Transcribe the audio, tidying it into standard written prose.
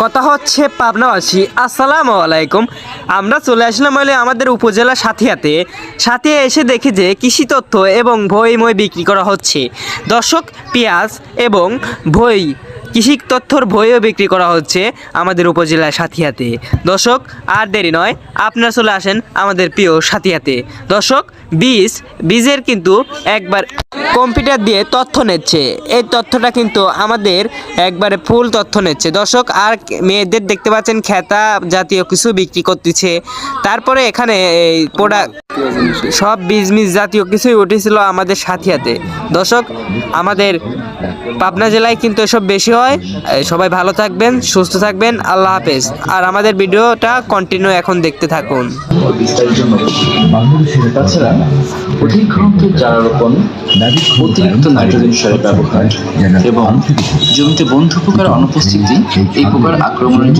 কথা হচ্ছে পাবনাবাসী, আসসালামু আলাইকুম। আমরা চলে আসলাম হলে আমাদের উপজেলা সাথিয়াতে এসে দেখি যে কৃষি তথ্য এবং মই বিক্রি করা হচ্ছে। দর্শক, পেঁয়াজ এবং ভই কৃষি তথ্যর বইও বিক্রি করা হচ্ছে আমাদের উপজেলায় সাথিয়াতে। দর্শক, আর দেরি নয়, আপনারা চলে আসেন আমাদের প্রিয় সাথিয়াতে। দর্শক, বীজের কিন্তু একবার কম্পিউটার দিয়ে তথ্য নিচ্ছে। এই তথ্যটা কিন্তু আমাদের একবারে ফুল তথ্য নিচ্ছে। দর্শক, আর মেয়েদের দেখতে পাচ্ছেন খেতা জাতীয় কিছু বিক্রি করতেছে। তারপরে এখানে এই প্রোডাক্ট সব বীজ জাতীয় কিছুই উঠেছিল আমাদের সাথিয়াতে। দর্শক, আমাদের পাবনা জেলায় কিন্তু এসব বেশি হয়। সবাই ভালো থাকবেন, সুস্থ থাকবেন, আল্লাহ হাফেজ। আর আমাদের ভিডিওটা কন্টিনিউ এখন দেখতে থাকুন। তাছাড়া অধিক ঘনত্বের চারা রোপণ, অতিরিক্ত নাইট্রোজেন সারের ব্যবহার এবং জমিতে বন্ধু পোকার অনুপস্থিতি এই পোকার আক্রমণের